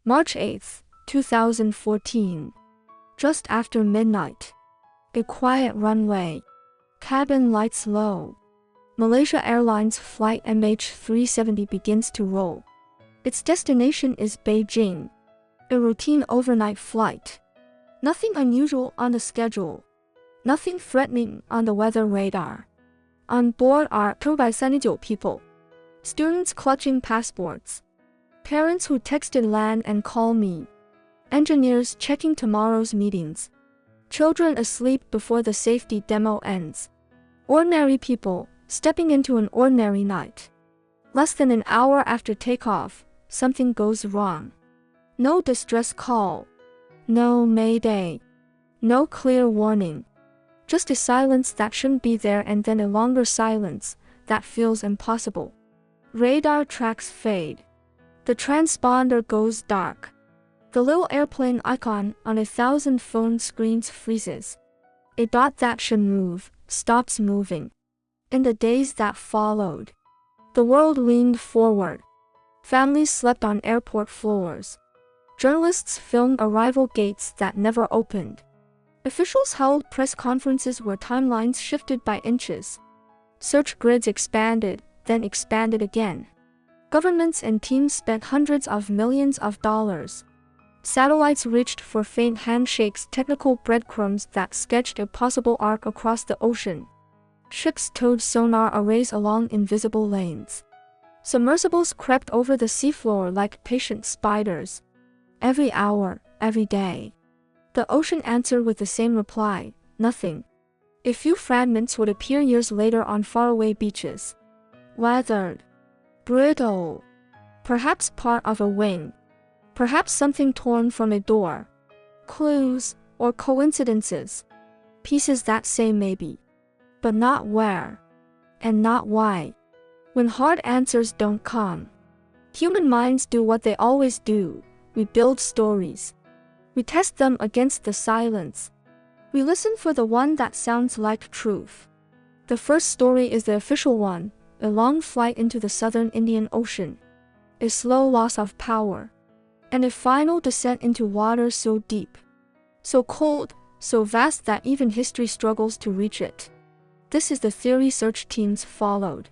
March 8, 2014. Just after midnight. A quiet runway. Cabin lights low. Malaysia Airlines Flight MH370 begins to roll. Its destination is Beijing. A routine overnight flight. Nothing unusual on the schedule. Nothing threatening on the weather radar. On board are 279 people. Students clutching passports. Parents who texted land and call me. Engineers checking tomorrow's meetings. Children asleep before the safety demo ends. Ordinary people stepping into an ordinary night. Less than an hour after takeoff, something goes wrong. No distress call. No mayday. No clear warning. Just a silence that shouldn't be there, and then a longer silence that feels impossible. Radar tracks fade. The transponder goes dark. The little airplane icon on 1,000 phone screens freezes. A dot that should move stops moving. In the days that followed, the world leaned forward. Families slept on airport floors. Journalists filmed arrival gates that never opened. Officials held press conferences where timelines shifted by inches. Search grids expanded, then expanded again. Governments and teams spent hundreds of millions of dollars. Satellites reached for faint handshakes, technical breadcrumbs that sketched a possible arc across the ocean. Ships towed sonar arrays along invisible lanes. Submersibles crept over the seafloor like patient spiders. Every hour, every day. The ocean answered with the same reply: nothing. A few fragments would appear years later on faraway beaches. Weathered. Brittle. Perhaps part of a wing. Perhaps something torn from a door. Clues, or coincidences. Pieces that say maybe. But not where. And not why. When hard answers don't come. Human minds do what they always do. We build stories. We test them against the silence. We listen for the one that sounds like truth. The first story is the official one, a long flight into the southern Indian Ocean. A slow loss of power. And a final descent into waters so deep, so cold, so vast that even history struggles to reach it. This is the theory search teams followed.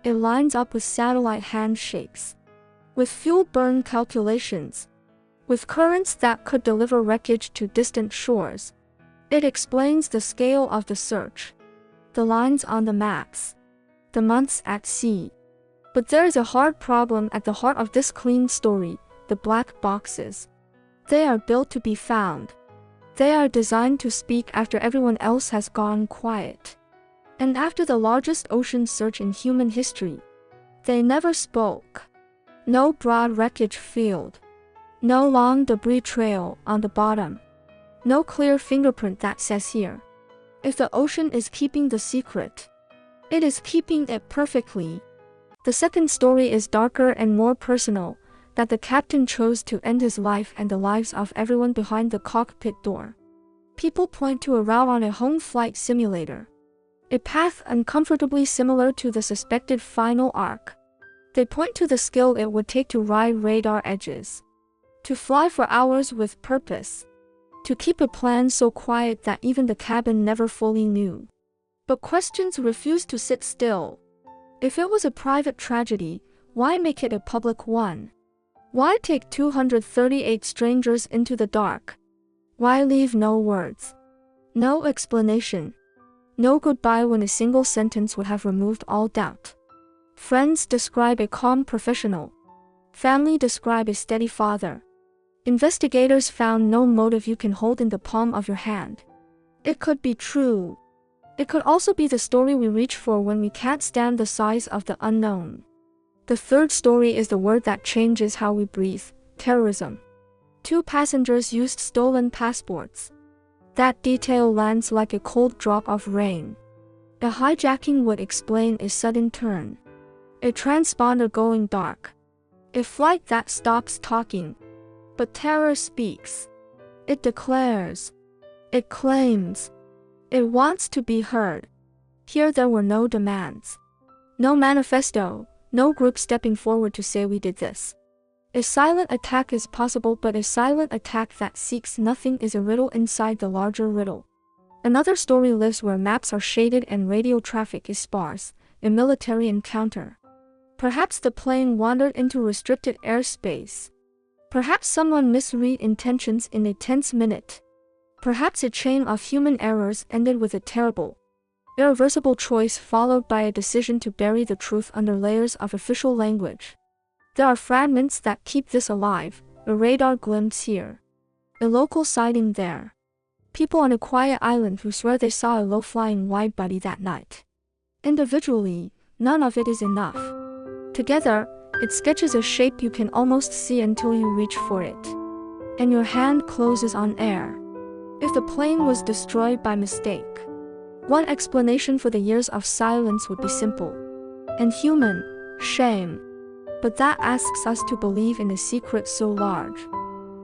It lines up with satellite handshakes, with fuel burn calculations, with currents that could deliver wreckage to distant shores. It explains the scale of the search, the lines on the maps, the months at sea. But there is a hard problem at the heart of this clean story: the black boxes. They are built to be found. They are designed to speak after everyone else has gone quiet. And after the largest ocean search in human history, they never spoke. No broad wreckage field. No long debris trail on the bottom. No clear fingerprint that says here. If the ocean is keeping the secret, it is keeping it perfectly. The second story is darker and more personal, that the captain chose to end his life and the lives of everyone behind the cockpit door. People point to a route on a home flight simulator. A path uncomfortably similar to the suspected final arc. They point to the skill it would take to ride radar edges. To fly for hours with purpose. To keep a plan so quiet that even the cabin never fully knew. But questions refuse to sit still. If it was a private tragedy, why make it a public one? Why take 238 strangers into the dark? Why leave no words? No explanation. No goodbye when a single sentence would have removed all doubt. Friends describe a calm professional. Family describe a steady father. Investigators found no motive you can hold in the palm of your hand. It could be true. It could also be the story we reach for when we can't stand the size of the unknown. The third story is the word that changes how we breathe: terrorism. 2 passengers used stolen passports. That detail lands like a cold drop of rain. A hijacking would explain a sudden turn. A transponder going dark. A flight that stops talking. But terror speaks. It declares. It claims. It wants to be heard. Here there were no demands. No manifesto. No group stepping forward to say we did this. A silent attack is possible, but a silent attack that seeks nothing is a riddle inside the larger riddle. Another story lives where maps are shaded and radio traffic is sparse, a military encounter. Perhaps the plane wandered into restricted airspace. Perhaps someone misread intentions in a tense minute. Perhaps a chain of human errors ended with a terrible, irreversible choice followed by a decision to bury the truth under layers of official language. There are fragments that keep this alive, a radar glimpse here, a local sighting there. People on a quiet island who swear they saw a low-flying wide-body that night. Individually, none of it is enough. Together, it sketches a shape you can almost see until you reach for it, and your hand closes on air. If the plane was destroyed by mistake, one explanation for the years of silence would be simple and human: shame. But that asks us to believe in a secret so large,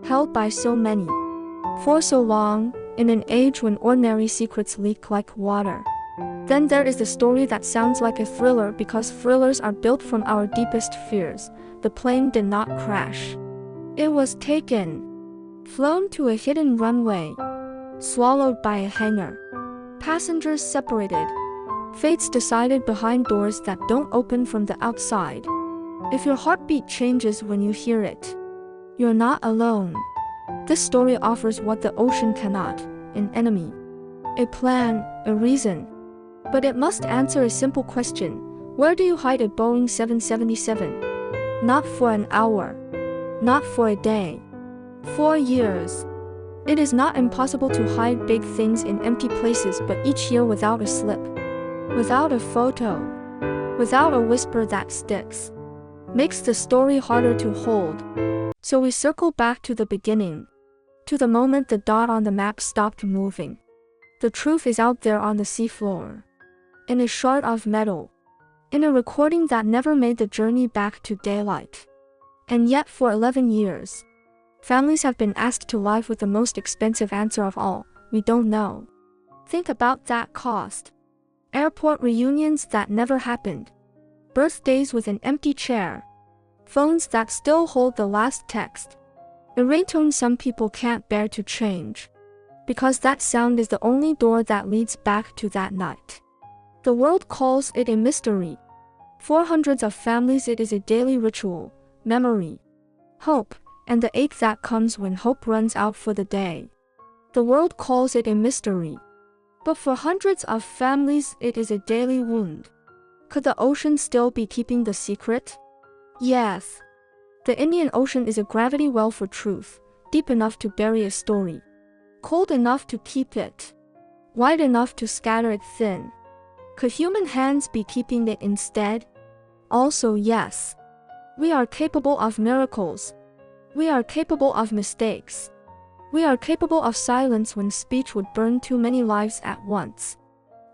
held by so many, for so long, in an age when ordinary secrets leak like water. Then there is the story that sounds like a thriller because thrillers are built from our deepest fears. The plane did not crash. It was taken, flown to a hidden runway, swallowed by a hangar. Passengers separated. Fates decided behind doors that don't open from the outside. If your heartbeat changes when you hear it, you're not alone. This story offers what the ocean cannot: an enemy, a plan, a reason. But it must answer a simple question: where do you hide a Boeing 777? Not for an hour, not for a day, for years. It is not impossible to hide big things in empty places, but each year without a slip, without a photo, without a whisper that sticks, makes the story harder to hold. So we circle back to the beginning, to the moment the dot on the map stopped moving. The truth is out there on the seafloor, in a shard of metal, in a recording that never made the journey back to daylight. And yet for 11 years, families have been asked to live with the most expensive answer of all: we don't know. Think about that cost. Airport reunions that never happened. Birthdays with an empty chair. Phones that still hold the last text. A ringtone some people can't bear to change, because that sound is the only door that leads back to that night. The world calls it a mystery. For hundreds of families it is a daily ritual, memory, hope, and the ache that comes when hope runs out for the day. The world calls it a mystery. But for hundreds of families it is a daily wound. Could the ocean still be keeping the secret? Yes. The Indian Ocean is a gravity well for truth, deep enough to bury a story, cold enough to keep it, wide enough to scatter it thin. Could human hands be keeping it instead? Also yes. We are capable of miracles. We are capable of mistakes. We are capable of silence when speech would burn too many lives at once.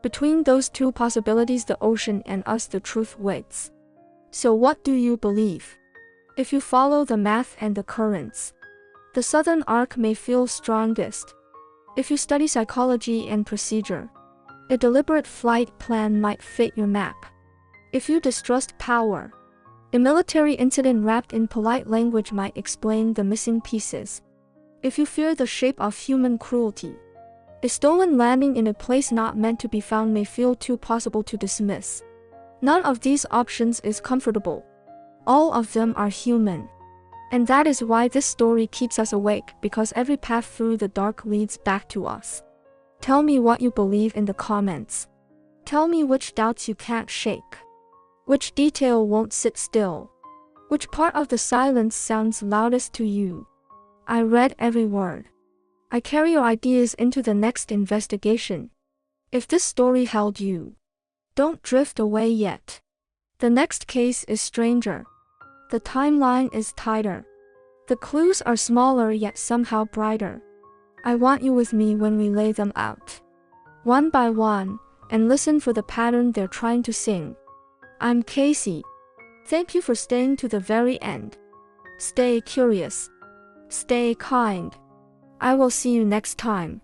Between those two possibilities, the ocean and us, the truth waits. So what do you believe? If you follow the math and the currents, the southern arc may feel strongest. If you study psychology and procedure, a deliberate flight plan might fit your map. If you distrust power, a military incident wrapped in polite language might explain the missing pieces. If you fear the shape of human cruelty, a stolen landing in a place not meant to be found may feel too possible to dismiss. None of these options is comfortable. All of them are human. And that is why this story keeps us awake, because every path through the dark leads back to us. Tell me what you believe in the comments. Tell me which doubts you can't shake. Which detail won't sit still. Which part of the silence sounds loudest to you. I read every word. I carry your ideas into the next investigation. If this story held you, don't drift away yet. The next case is stranger. The timeline is tighter. The clues are smaller yet somehow brighter. I want you with me when we lay them out, one by one, and listen for the pattern they're trying to sing. I'm Casey. Thank you for staying to the very end. Stay curious. Stay kind. I will see you next time.